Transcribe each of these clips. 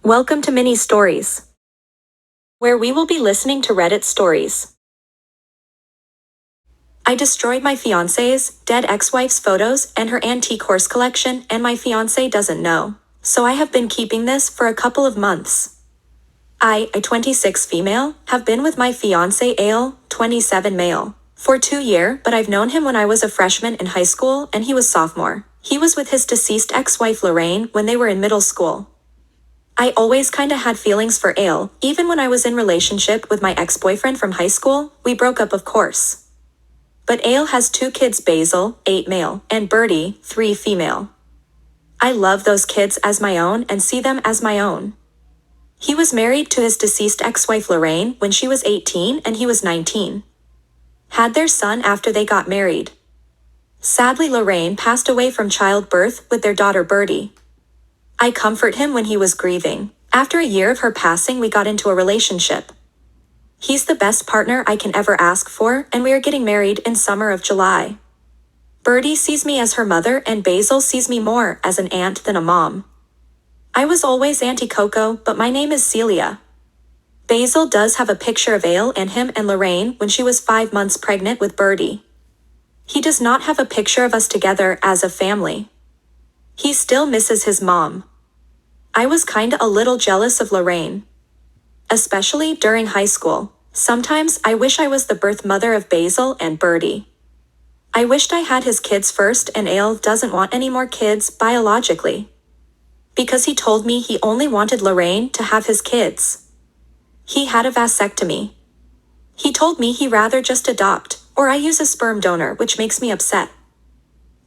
Welcome to Mini Stories, where we will be listening to Reddit stories. I destroyed my fiancé's dead ex-wife's photos and her antique horse collection, and my fiancé doesn't know. So I have been keeping this for a couple of months. I, a 26 female, have been with my fiancé Ale, 27 male, for 2 years, but I've known him when I was a freshman in high school and he was sophomore. He was with his deceased ex-wife Lorraine when they were in middle school. I always kinda had feelings for Ale, even when I was in relationship with my ex-boyfriend from high school. We broke up, of course. But Ale has 2 kids, Basil, 8 male, and Birdie, 3 female. I love those kids as my own and see them as my own. He was married to his deceased ex-wife Lorraine when she was 18 and he was 19. Had their son after they got married. Sadly, Lorraine passed away from childbirth with their daughter Birdie. I comfort him when he was grieving. After a year of her passing, we got into a relationship. He's the best partner I can ever ask for, and we are getting married in summer of July. Birdie sees me as her mother and Basil sees me more as an aunt than a mom. I was always Auntie Coco, but my name is Celia. Basil does have a picture of Ale and him and Lorraine when she was 5 months pregnant with Birdie. He does not have a picture of us together as a family. He still misses his mom. I was kinda a little jealous of Lorraine. Especially during high school. Sometimes I wish I was the birth mother of Basil and Birdie. I wished I had his kids first, and Ale doesn't want any more kids biologically. Because he told me he only wanted Lorraine to have his kids. He had a vasectomy. He told me he'd rather just adopt, or I use a sperm donor, which makes me upset.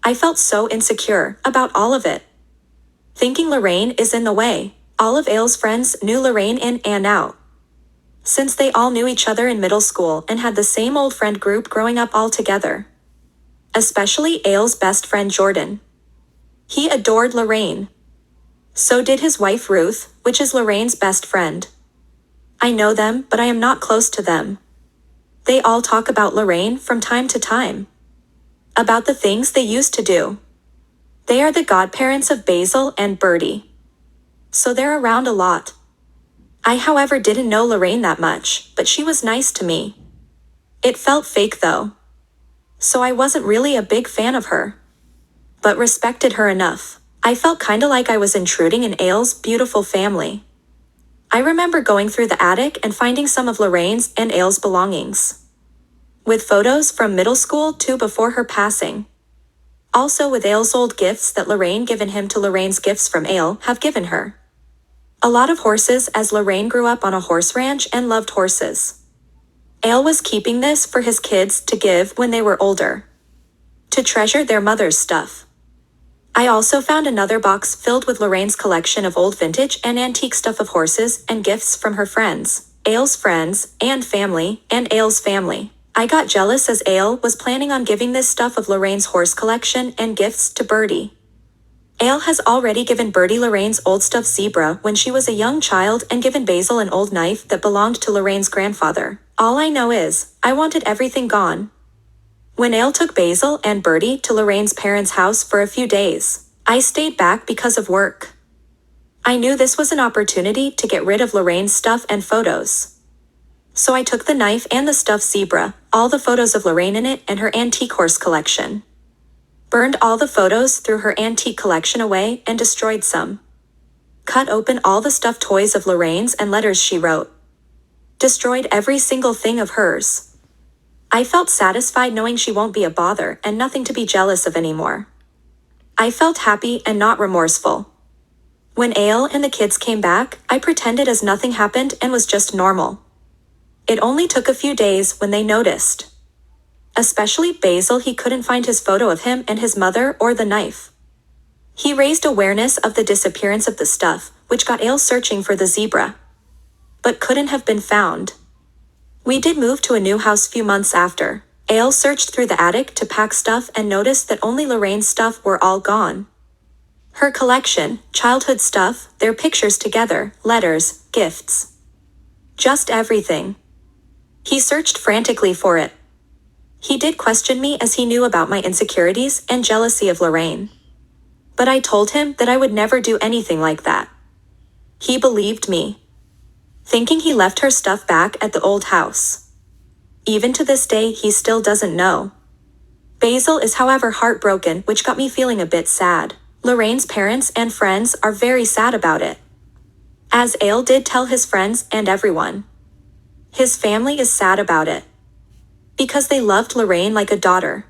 I felt so insecure about all of it. Thinking Lorraine is in the way. All of Ale's friends knew Lorraine in and out. Since they all knew each other in middle school and had the same old friend group growing up all together. Especially Ale's best friend Jordan. He adored Lorraine. So did his wife Ruth, which is Lorraine's best friend. I know them, but I am not close to them. They all talk about Lorraine from time to time. About the things they used to do. They are the godparents of Basil and Birdie. So they're around a lot. I, however, didn't know Lorraine that much, but she was nice to me. It felt fake though. So I wasn't really a big fan of her. But respected her enough. I felt kinda like I was intruding in Ale's beautiful family. I remember going through the attic and finding some of Lorraine's and Ale's belongings. With photos from middle school to before her passing. Also with Ale's old gifts that Lorraine given him to Lorraine's gifts from Ale have given her. A lot of horses, as Lorraine grew up on a horse ranch and loved horses. Ale was keeping this for his kids to give when they were older. To treasure their mother's stuff. I also found another box filled with Lorraine's collection of old vintage and antique stuff of horses and gifts from her friends, Ale's friends, and Ale's family. I got jealous as Ale was planning on giving this stuff of Lorraine's horse collection and gifts to Birdie. Ale has already given Birdie Lorraine's old stuffed zebra when she was a young child and given Basil an old knife that belonged to Lorraine's grandfather. All I know is, I wanted everything gone. When Ale took Basil and Birdie to Lorraine's parents' house for a few days, I stayed back because of work. I knew this was an opportunity to get rid of Lorraine's stuff and photos. So I took the knife and the stuffed zebra, all the photos of Lorraine in it and her antique horse collection. Burned all the photos through her antique collection away and destroyed some. Cut open all the stuffed toys of Lorraine's and letters she wrote. Destroyed every single thing of hers. I felt satisfied knowing she won't be a bother and nothing to be jealous of anymore. I felt happy and not remorseful. When Ale and the kids came back, I pretended as nothing happened and was just normal. It only took a few days when they noticed. Especially Basil, he couldn't find his photo of him and his mother or the knife. He raised awareness of the disappearance of the stuff, which got Ale searching for the zebra. But couldn't have been found. We did move to a new house few months after. Ale searched through the attic to pack stuff and noticed that only Lorraine's stuff were all gone. Her collection, childhood stuff, their pictures together, letters, gifts. Just everything. He searched frantically for it. He did question me as he knew about my insecurities and jealousy of Lorraine. But I told him that I would never do anything like that. He believed me, thinking he left her stuff back at the old house. Even to this day, he still doesn't know. Basil is however heartbroken, which got me feeling a bit sad. Lorraine's parents and friends are very sad about it, as Ale did tell his friends and everyone. His family is sad about it, because they loved Lorraine like a daughter.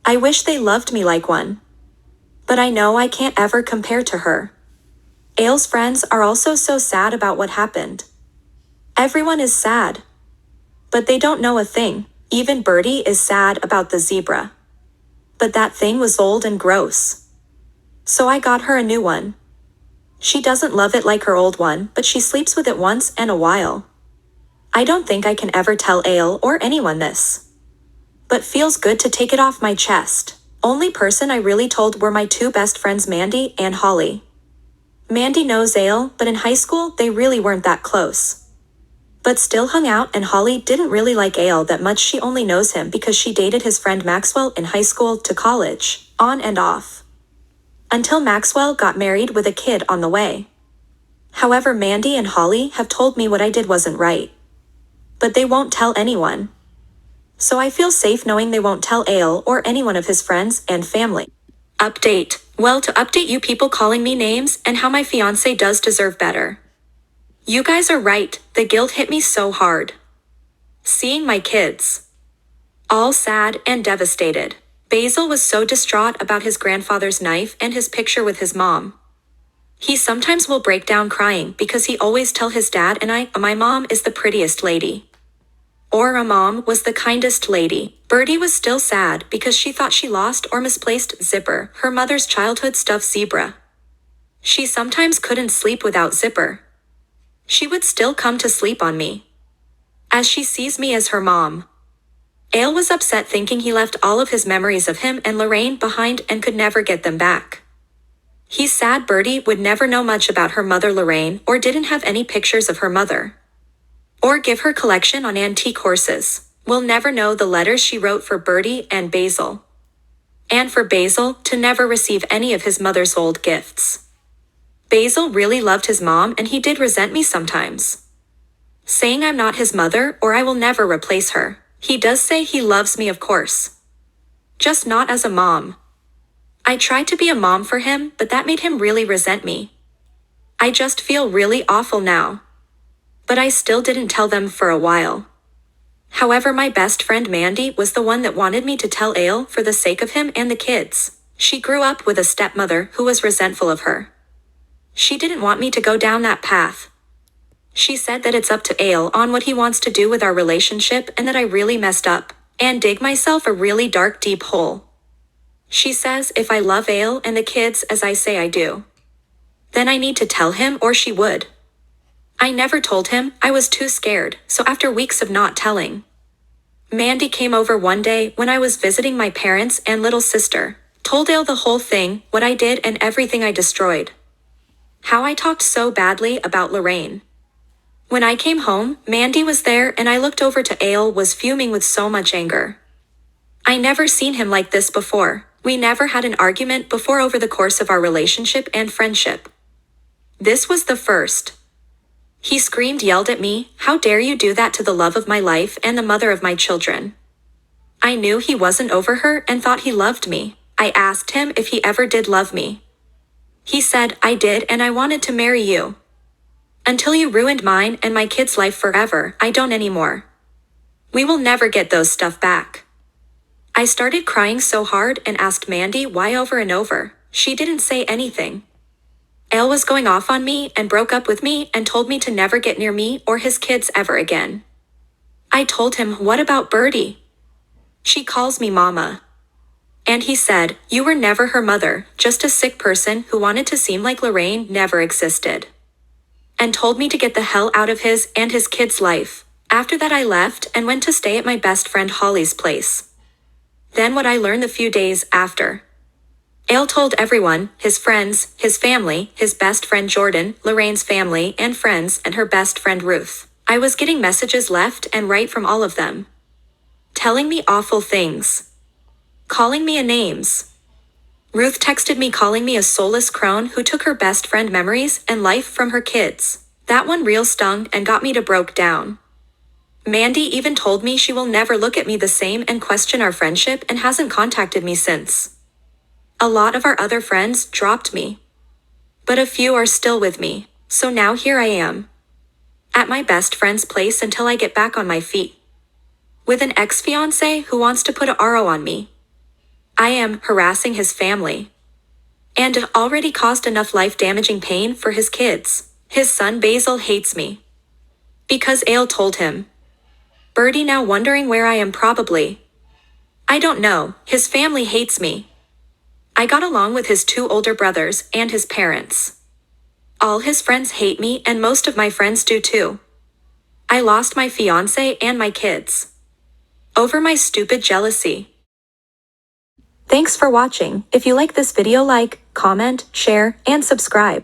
I wish they loved me like one, but I know I can't ever compare to her. Ale's friends are also so sad about what happened. Everyone is sad, but they don't know a thing. Even Bertie is sad about the zebra, but that thing was old and gross, so I got her a new one. She doesn't love it like her old one, but she sleeps with it once in a while. I don't think I can ever tell Ale or anyone this, but feels good to take it off my chest. Only person I really told were my two best friends Mandy and Holly. Mandy knows Ale, but in high school they really weren't that close, but still hung out, and Holly didn't really like Ale that much. She only knows him because she dated his friend Maxwell in high school to college, on and off, until Maxwell got married with a kid on the way. However, Mandy and Holly have told me what I did wasn't right, but they won't tell anyone. So I feel safe knowing they won't tell Ale or anyone of his friends and family. Update. Well, to update you people calling me names and how my fiancé does deserve better. You guys are right, the guilt hit me so hard. Seeing my kids all sad and devastated. Basil was so distraught about his grandfather's knife and his picture with his mom. He sometimes will break down crying because he always tell his dad and I, my mom is the prettiest lady, or a mom was the kindest lady. Bertie was still sad because she thought she lost or misplaced Zipper, her mother's childhood stuffed zebra. She sometimes couldn't sleep without Zipper. She would still come to sleep on me, as she sees me as her mom. Ale was upset thinking he left all of his memories of him and Lorraine behind and could never get them back. He's sad Bertie would never know much about her mother Lorraine, or didn't have any pictures of her mother, or give her collection on antique horses. We'll never know the letters she wrote for Bertie and Basil, and for Basil to never receive any of his mother's old gifts. Basil really loved his mom, and he did resent me sometimes, saying I'm not his mother or I will never replace her. He does say he loves me, of course, just not as a mom. I tried to be a mom for him, but that made him really resent me. I just feel really awful now, but I still didn't tell them for a while. However, my best friend Mandy was the one that wanted me to tell Ale for the sake of him and the kids. She grew up with a stepmother who was resentful of her. She didn't want me to go down that path. She said that it's up to Ale on what he wants to do with our relationship, and that I really messed up and dig myself a really dark, deep hole. She says if I love Ale and the kids as I say I do, then I need to tell him, or she would. I never told him, I was too scared, so after weeks of not telling, Mandy came over one day when I was visiting my parents and little sister, told Ale the whole thing, what I did and everything I destroyed. How I talked so badly about Lorraine. When I came home, Mandy was there, and I looked over to Ale was fuming with so much anger. I never seen him like this before. We never had an argument before over the course of our relationship and friendship. This was the first. He screamed, yelled at me, how dare you do that to the love of my life and the mother of my children. I knew he wasn't over her and thought he loved me. I asked him if he ever did love me. He said, I did, and I wanted to marry you. Until you ruined mine and my kid's life forever, I don't anymore. We will never get those stuff back. I started crying so hard and asked Mandy why over and over. She didn't say anything. Ale was going off on me and broke up with me and told me to never get near me or his kids ever again. I told him, what about Bertie? She calls me mama. And he said, you were never her mother, just a sick person who wanted to seem like Lorraine never existed. And told me to get the hell out of his and his kid's life. After that I left and went to stay at my best friend Holly's place. Then what I learned the few days after. Ale told everyone, his friends, his family, his best friend Jordan, Lorraine's family and friends, and her best friend Ruth. I was getting messages left and right from all of them, telling me awful things, calling me a names. Ruth texted me calling me a soulless crone who took her best friend memories and life from her kids. That one real stung and got me to broke down. Mandy even told me she will never look at me the same and question our friendship and hasn't contacted me since. A lot of our other friends dropped me. But a few are still with me, so now here I am. At my best friend's place until I get back on my feet. With an ex-fiancé who wants to put a RO on me. I am harassing his family. And it already caused enough life-damaging pain for his kids. His son Basil hates me. Because Ale told him. Birdie now wondering where I am probably. I don't know, his family hates me. I got along with his 2 older brothers and his parents. All his friends hate me and most of my friends do too. I lost my fiancé and my kids. Over my stupid jealousy. Thanks for watching. If you like this video, like, comment, share, and subscribe.